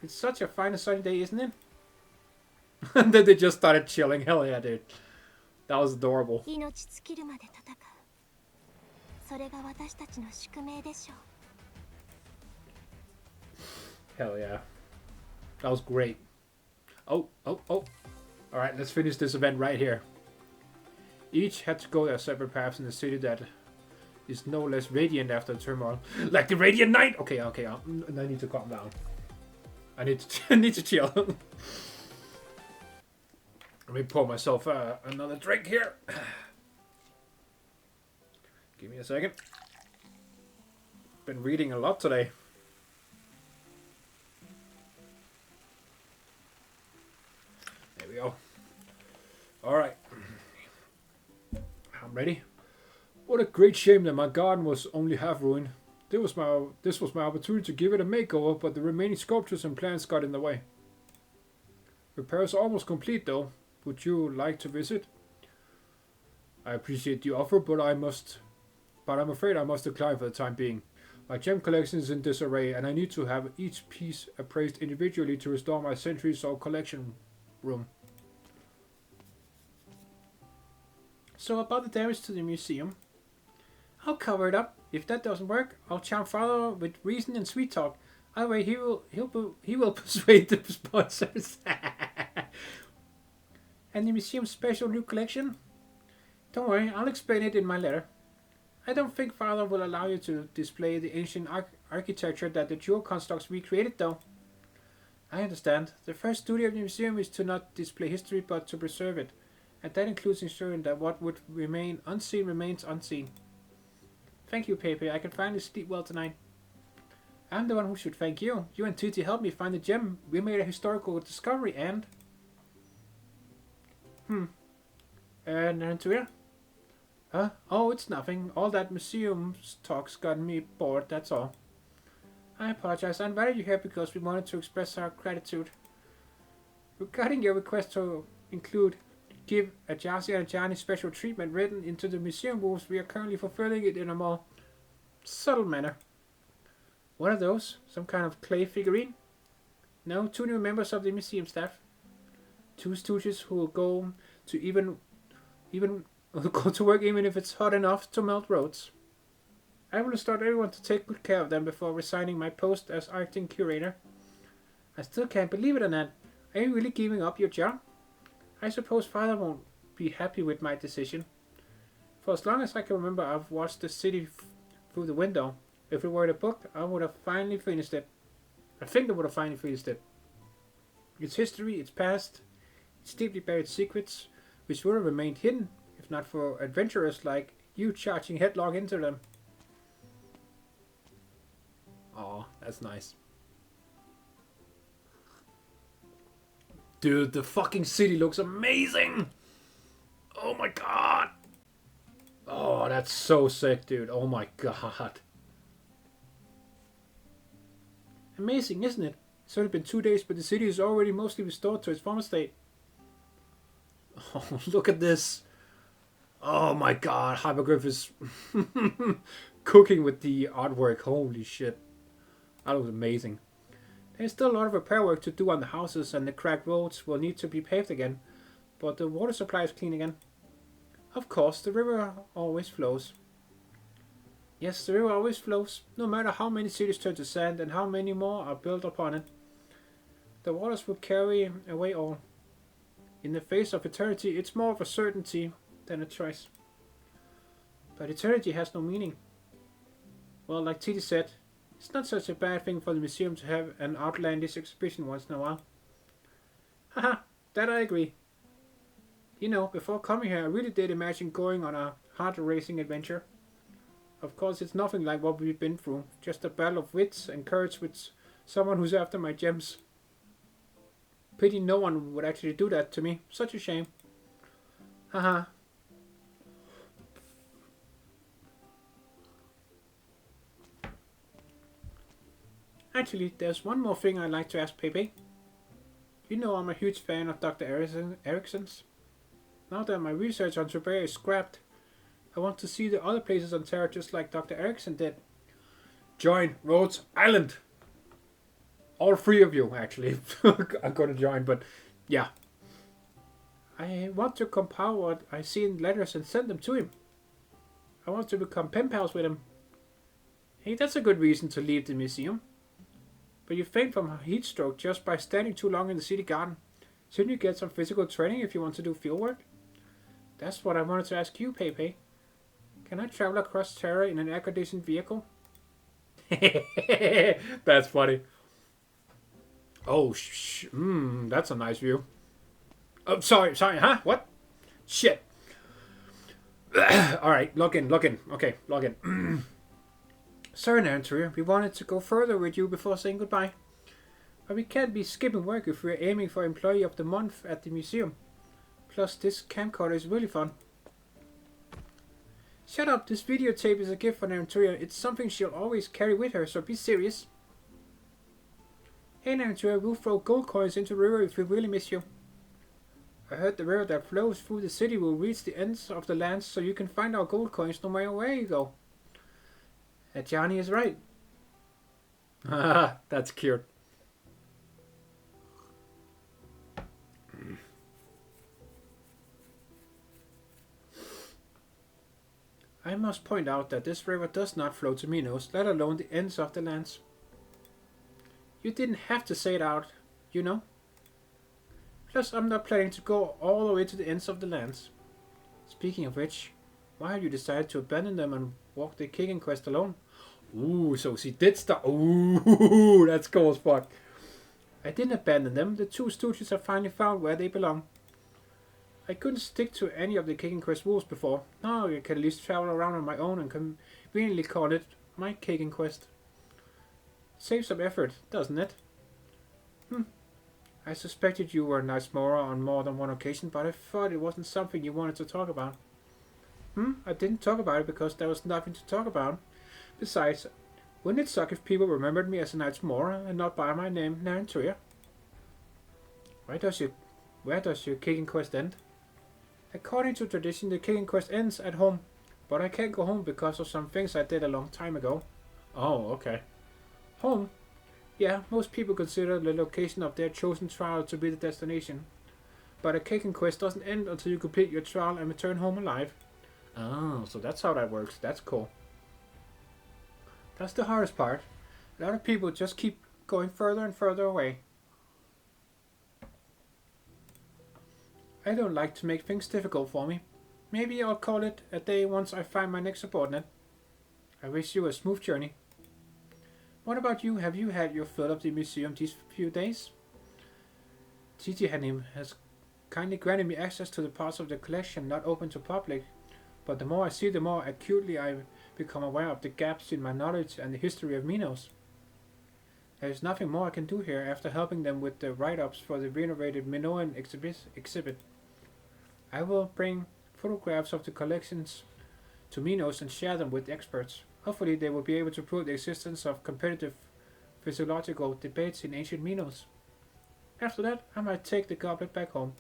It's such a fine and sunny day, isn't it? And then they just started chilling. Hell yeah, dude. That was adorable. Hell yeah. That was great. Oh. Alright, let's finish this event right here. Each had to go their separate paths in the city that is no less radiant after the turmoil. Like the Radiant Night! Okay, I need to calm down. I need to chill. Let me pour myself another drink here. Give me a second. Been reading a lot today. There we go. Alright. I'm ready. What a great shame that my garden was only half ruined. This was my opportunity to give it a makeover, but the remaining sculptures and plants got in the way. Repairs are almost complete though. Would you like to visit? I appreciate the offer, but I'm afraid I must decline for the time being. My gem collection is in disarray, and I need to have each piece appraised individually to restore my centuries-old collection room. So about the damage to the museum, I'll cover it up. If that doesn't work, I'll charm Father with reason and sweet talk. Either way, he will persuade the sponsors. And the museum's special new collection? Don't worry, I'll explain it in my letter. I don't think Father will allow you to display the ancient architecture that the jewel constructs recreated, though. I understand. The first duty of the museum is to not display history, but to preserve it. And that includes ensuring that what would remain unseen remains unseen. Thank you, Pepe. I can finally sleep well tonight. I'm the one who should thank you. You and Titi helped me find the gem. We made a historical discovery and... Narantuya? Huh? Oh, it's nothing. All that museum talk's got me bored, that's all. I apologize. I invited you here because we wanted to express our gratitude. Regarding your request to give Ajasi and Ajani special treatment written into the museum rules, we are currently fulfilling it in a more subtle manner. What are those? Some kind of clay figurine? No, 2 new members of the museum staff. 2 stooges who will go to go to work even if it's hot enough to melt roads. I will instruct everyone to take good care of them before resigning my post as Arctic curator. I still can't believe it or not. Are you really giving up your job? I suppose Father won't be happy with my decision. For as long as I can remember, I've watched the city through the window. If it were a book, I would have finally finished it. I think I would have finally finished it. Its history, its past, its deeply buried secrets, which would have remained hidden, if not for adventurers like you charging headlong into them. Aw, that's nice. Dude, the fucking city looks amazing! Oh my god! Oh, that's so sick, dude. Oh my god. Amazing, isn't it? It's only been 2 days, but the city is already mostly restored to its former state. Oh, look at this. Oh my god, Hypergryph is cooking with the artwork. Holy shit. That looks amazing. There's still a lot of repair work to do on the houses, and the cracked roads will need to be paved again. But the water supply is clean again. Of course, the river always flows. Yes, the river always flows, no matter how many cities turn to sand and how many more are built upon it. The waters will carry away all. In the face of eternity, it's more of a certainty than a choice. But eternity has no meaning. Well, like Titi said, it's not such a bad thing for the museum to have an outlandish exhibition once in a while. Haha, that I agree. You know, before coming here, I really did imagine going on a heart-racing adventure. Of course, it's nothing like what we've been through. Just a battle of wits and courage with someone who's after my gems. Pity no one would actually do that to me. Such a shame. Haha. Actually, there's one more thing I'd like to ask Pepe. You know I'm a huge fan of Dr. Ericsson's. Now that my research on Zubayr is scrapped, I want to see the other places on Terra just like Dr. Ericsson did. Join Rhodes Island! All 3 of you, actually. I'm gonna join, but yeah. I want to compile what I see in letters and send them to him. I want to become pen pals with him. Hey, that's a good reason to leave the museum. But you faint from a heat stroke just by standing too long in the city garden. Shouldn't you get some physical training if you want to do field work? That's what I wanted to ask you, Pepe. Can I travel across Terra in an air-conditioned vehicle? That's funny. Oh, that's a nice view. Oh, sorry, huh? What? Shit. Alright, log in. Okay, log in. Sorry, Narantuya, we wanted to go further with you before saying goodbye. But we can't be skipping work if we're aiming for Employee of the Month at the museum. Plus, this camcorder is really fun. Shut up, this videotape is a gift for Narantuya. It's something she'll always carry with her, so be serious. Hey Narantuya, we'll throw gold coins into the river if we really miss you. I heard the river that flows through the city will reach the ends of the lands, so you can find our gold coins no matter where you go. Johnny is right. Haha, that's cute. I must point out that this river does not flow to Minos, let alone the ends of the lands. You didn't have to say it out, you know. Plus, I'm not planning to go all the way to the ends of the lands. Speaking of which, why have you decided to abandon them and walk the kicking quest alone? Ooh, so she did start. Ooh, that's cool as fuck. I didn't abandon them. The 2 stooges have finally found where they belong. I couldn't stick to any of the kicking quest rules before. Now I can at least travel around on my own and conveniently call it my kicking quest. Saves some effort, doesn't it? I suspected you were a nice Mora on more than one occasion, but I thought it wasn't something you wanted to talk about. I didn't talk about it because there was nothing to talk about. Besides, wouldn't it suck if people remembered me as a Knight's Mora and not by my name, Narantuya? Where does your kicking quest end? According to tradition, the kicking quest ends at home, but I can't go home because of some things I did a long time ago. Oh, okay. Home? Yeah, most people consider the location of their chosen trial to be the destination. But a kicking quest doesn't end until you complete your trial and return home alive. Oh, so that's how that works. That's cool. That's the hardest part. A lot of people just keep going further and further away. I don't like to make things difficult for me. Maybe I'll call it a day once I find my next subordinate. I wish you a smooth journey. What about you? Have you had your fill of the museum these few days? Titi has kindly granted me access to the parts of the collection not open to public, but the more I see, the more acutely I become aware of the gaps in my knowledge and the history of Minos. There is nothing more I can do here after helping them with the write-ups for the renovated Minoan exhibit. I will bring photographs of the collections to Minos and share them with experts. Hopefully they will be able to prove the existence of competitive physiological debates in ancient Minos. After that, I might take the goblet back home.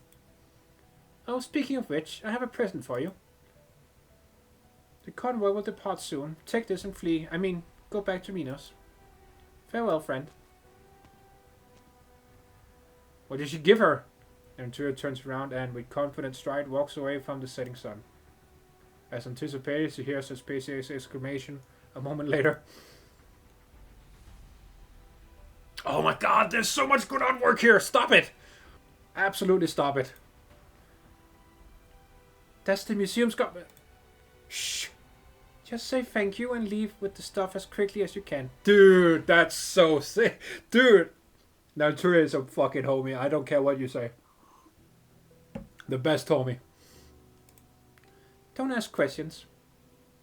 Oh, speaking of which, I have a present for you. The convoy will depart soon. Take this and flee. I mean, go back to Minos. Farewell, friend. What did she give her? Narantuya turns around and, with confident stride, walks away from the setting sun. As anticipated, she hears Aspasia's exclamation a moment later. Oh my god, there's so much good artwork here! Stop it! Absolutely stop it. That's the museum's Shh! Just say thank you and leave with the stuff as quickly as you can. Dude, that's so sick. Dude, Narantuya is a fucking homie. I don't care what you say. The best homie. Don't ask questions.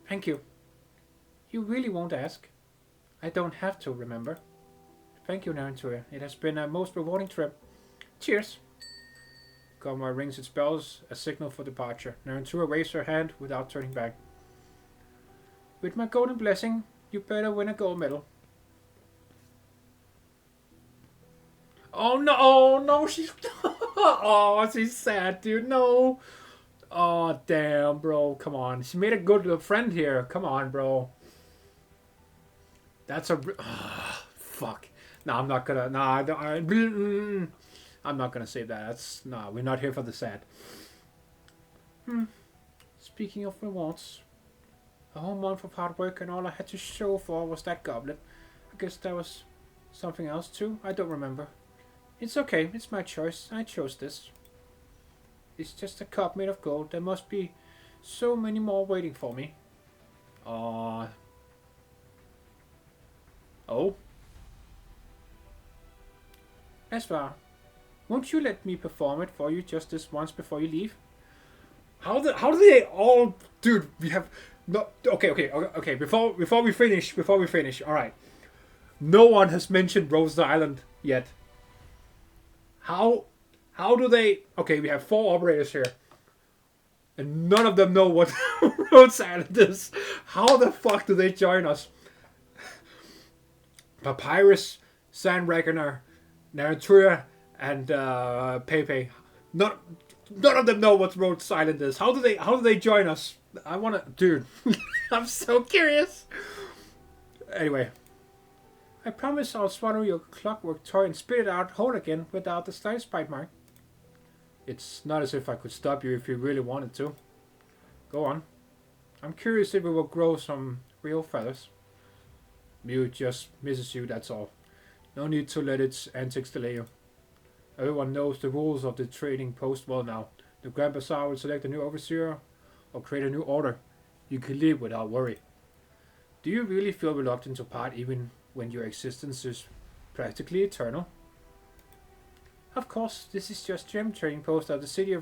Thank you. You really won't ask. I don't have to, remember. Thank you, Narantuya. It has been a most rewarding trip. Cheers. Comrade rings its bells, a signal for departure. Narantuya waves her hand without turning back. With my golden blessing, you better win a gold medal. Oh no, oh no, she's... oh, she's sad, dude, no. Oh, damn, bro, come on. She made a good friend here. Come on, bro. That's a... fuck. No, I'm not gonna... Nah, I'm not gonna say that. That's... Nah, we're not here for the sad. Speaking of rewards... A whole month of hard work and all I had to show for was that goblet. I guess there was something else too. I don't remember. It's okay. It's my choice. I chose this. It's just a cup made of gold. There must be so many more waiting for me. Oh. Aspasia, won't you let me perform it for you just this once before you leave? How do they all... Dude, we have... No, okay. Before we finish. All right. No one has mentioned Rose Island yet. How do they? Okay, we have 4 operators here, and none of them know what Rose Island is. How the fuck do they join us? Papyrus, Sand Reckoner, Narantuya, and Pepe. None of them know what Rose Island is. How do they join us? I wanna... Dude. I'm so curious. Anyway. I promise I'll swallow your clockwork toy and spit it out whole again without the slightest bite mark. It's not as if I could stop you if you really wanted to. Go on. I'm curious if it will grow some real feathers. Mew just misses you, that's all. No need to let its antics delay you. Everyone knows the rules of the trading post well now. The Grand Bazaar will select a new overseer or create a new order. You can leave without worry. Do you really feel reluctant to part even when your existence is practically eternal? Of course, this is just gem trading post of the city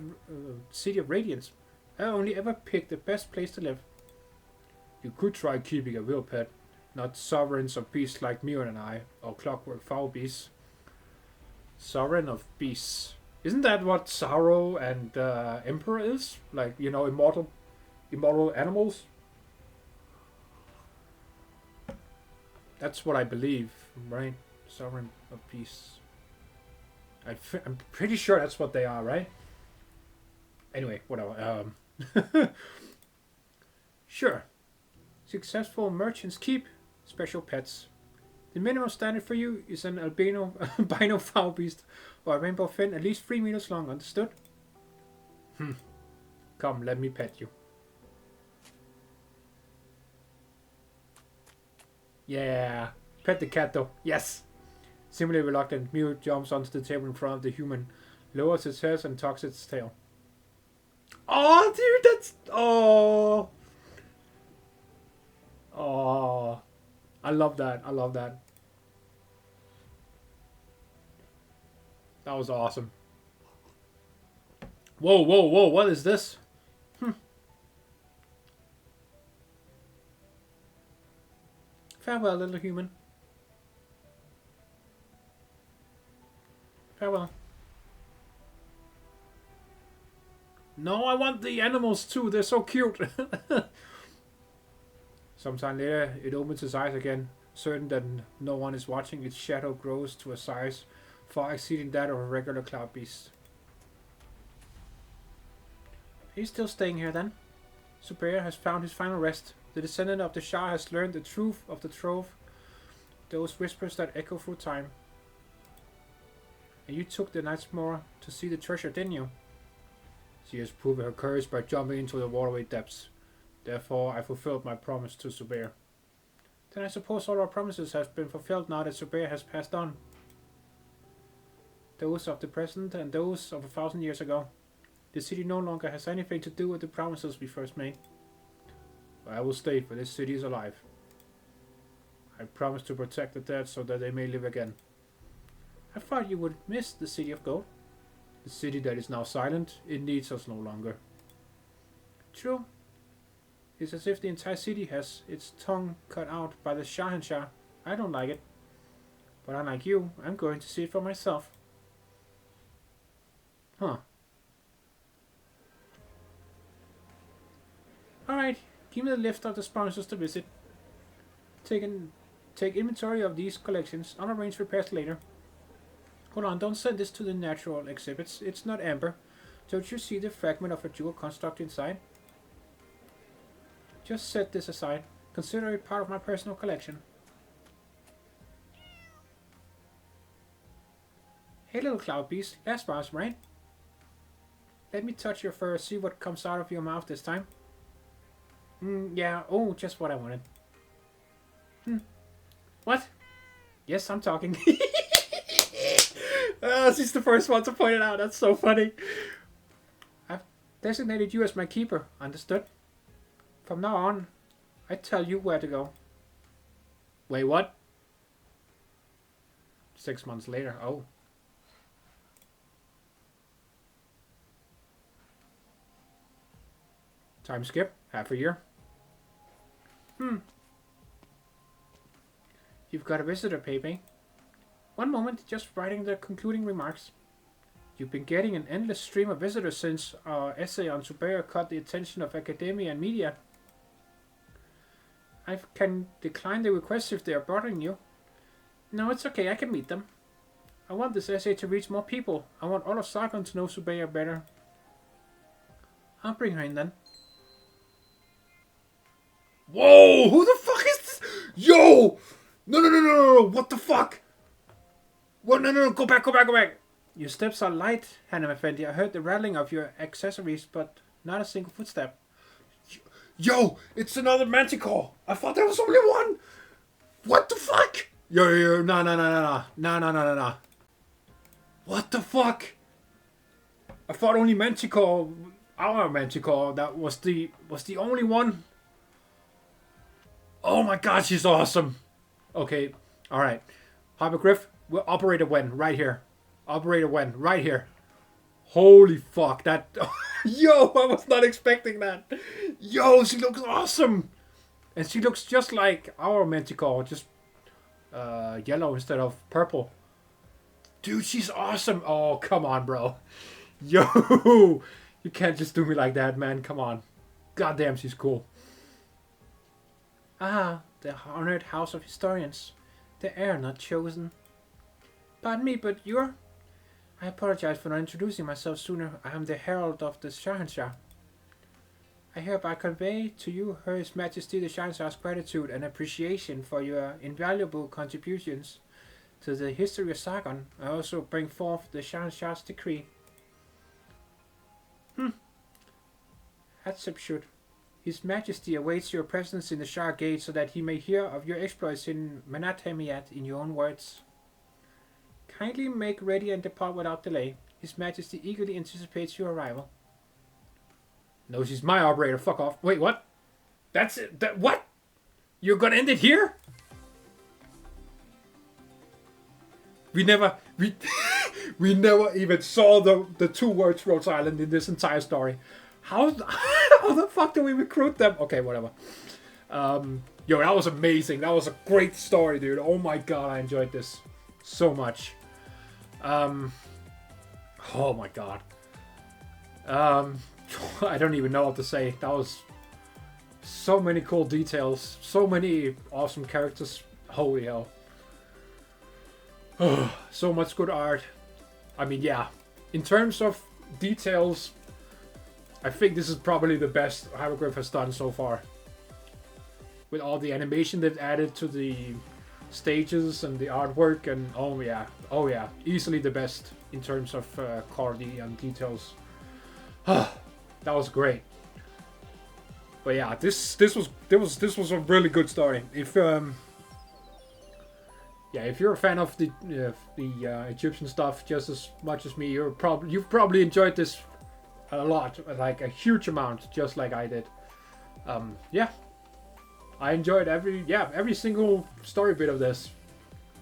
of Radiance. I only ever pick the best place to live. You could try keeping a real pet, not sovereigns of beasts like Mew and I, or clockwork foul beasts. Sovereign of beasts. Isn't that what Sorrow and Emperor is? Like, you know, immortal animals? That's what I believe, right? Sovereign of beasts. I'm pretty sure that's what they are, right? Anyway, whatever. Sure. Successful merchants keep special pets. The minimum standard for you is an albino foul beast or a rainbow fin at least 3 meters long, understood? Come, let me pet you. Yeah. Pet the cat though. Yes. Seemingly reluctant, Mew jumps onto the table in front of the human, lowers its head and tucks its tail. Oh, dude, that's... Oh. Oh. I love that. I love that. That was awesome. Whoa, whoa, whoa. What is this? Farewell, little human. Farewell. No, I want the animals too. They're so cute. Sometime later, it opens its eyes again. Certain that no one is watching, its shadow grows to a size far exceeding that of a regular cloud beast. Are you still staying here then? Zubayr has found his final rest. The descendant of the Shah has learned the truth of the trove, those whispers that echo through time. And you took the Nightsmore to see the treasure, didn't you? She has proven her courage by jumping into the waterway depths. Therefore, I fulfilled my promise to Zubayr. Then I suppose all our promises have been fulfilled now that Zubayr has passed on. Those of the present and those of 1,000 years ago. The city no longer has anything to do with the promises we first made. But I will stay, for this city is alive. I promise to protect the dead so that they may live again. I thought you would miss the city of gold. The city that is now silent, it needs us no longer. True. It's as if the entire city has its tongue cut out by the Shahanshah. I don't like it. But unlike you, I'm going to see it for myself. Huh. Alright, give me the list of the sponsors to visit. Take inventory of these collections. I'll arrange repairs later. Hold on, don't send this to the natural exhibits. It's not amber. Don't you see the fragment of a jewel construct inside? Just set this aside. Consider it part of my personal collection. Hey little cloud beast, last boss, right? Let me touch your fur, see what comes out of your mouth this time. Yeah, oh, just what I wanted. What? Yes, I'm talking. She's the first one to point it out. That's so funny. I've designated you as my keeper. Understood? From now on, I tell you where to go. Wait, what? 6 months later. Oh. Time skip. Half a year. You've got a visitor, Pepe. One moment, just writing the concluding remarks. You've been getting an endless stream of visitors since our essay on Zubayr caught the attention of academia and media. I can decline the request if they are bothering you. No, it's okay, I can meet them. I want this essay to reach more people. I want all of Sargon to know Zubayr better. I'll bring her in then. Whoa! Who the fuck is this? Yo! No, what the fuck? What? No, go back. Your steps are light, Hanum Effendi. I heard the rattling of your accessories, but not a single footstep. Yo, it's another Manticore. I thought there was only one. What the fuck? Yo, no. What the fuck? I thought only Manticore, our Manticore, that was the only one. Oh my god, she's awesome. Okay, alright. Hypergryph, we'll Operator Wen, right here. Operator Wen, right here. Holy fuck, that... Yo, I was not expecting that. Yo, she looks awesome. And she looks just like our Manticore, just yellow instead of purple. Dude, she's awesome. Oh, come on, bro. Yo, you can't just do me like that, man. Come on. Goddamn, she's cool. Ah, the honored house of historians. The heir not chosen. Pardon me, but you're... I apologize for not introducing myself sooner. I am the herald of the Shahanshah. I hereby convey to you Her Majesty the Shahanshah's gratitude and appreciation for your invaluable contributions to the history of Sargon. I also bring forth the Shahanshah's decree. Hatshepsut. His Majesty awaits your presence in the Shah Gate so that he may hear of your exploits in Manathemiat in your own words. Kindly make ready and depart without delay. His Majesty eagerly anticipates your arrival. No, she's my operator. Fuck off. Wait, what? That's it. What? You're gonna end it here? We never even saw the two words Rhode Island in this entire story. How the fuck do we recruit them? Okay, whatever. Yo, that was amazing. That was a great story, dude. Oh my god, I enjoyed this so much. Oh my god. I don't even know what to say. That was so many cool details. So many awesome characters. Holy hell. So much good art. I mean, yeah. In terms of details... I think this is probably the best Hypergryph has done so far. With all the animation they've added to the stages and the artwork, and oh yeah, easily the best in terms of quality and details. That was great. But yeah, this was a really good story. If you're a fan of the Egyptian stuff just as much as me, you've probably enjoyed this a lot, like a huge amount, just like I did. Yeah, I enjoyed every single story bit of this.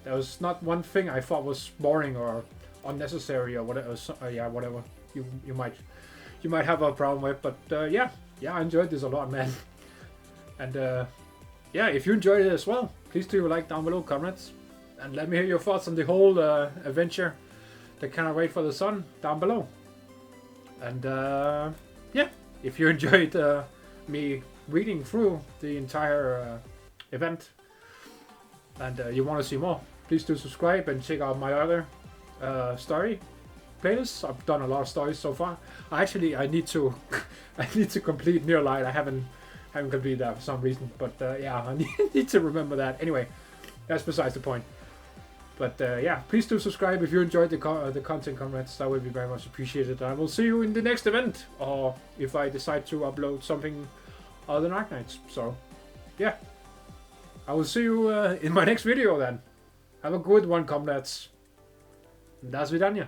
There was not one thing I thought was boring or unnecessary or whatever. Whatever you might have a problem with. But yeah, I enjoyed this a lot, man. And yeah, if you enjoyed it as well, please do like down below, comments, and let me hear your thoughts on the whole adventure. The Cannot Wait for the Sun down below. And yeah, if you enjoyed me reading through the entire event and you want to see more, please do subscribe and check out my other story playlists. I've done a lot of stories so far. I need to complete Near Light. I haven't completed that for some reason, but yeah, I need to remember that. Anyway, that's besides the point. But yeah, please do subscribe if you enjoyed the content, comments. That would be very much appreciated. I will see you in the next event, or if I decide to upload something other than Arknights. So yeah, I will see you in my next video then. Have a good one, comrades. Das vidania.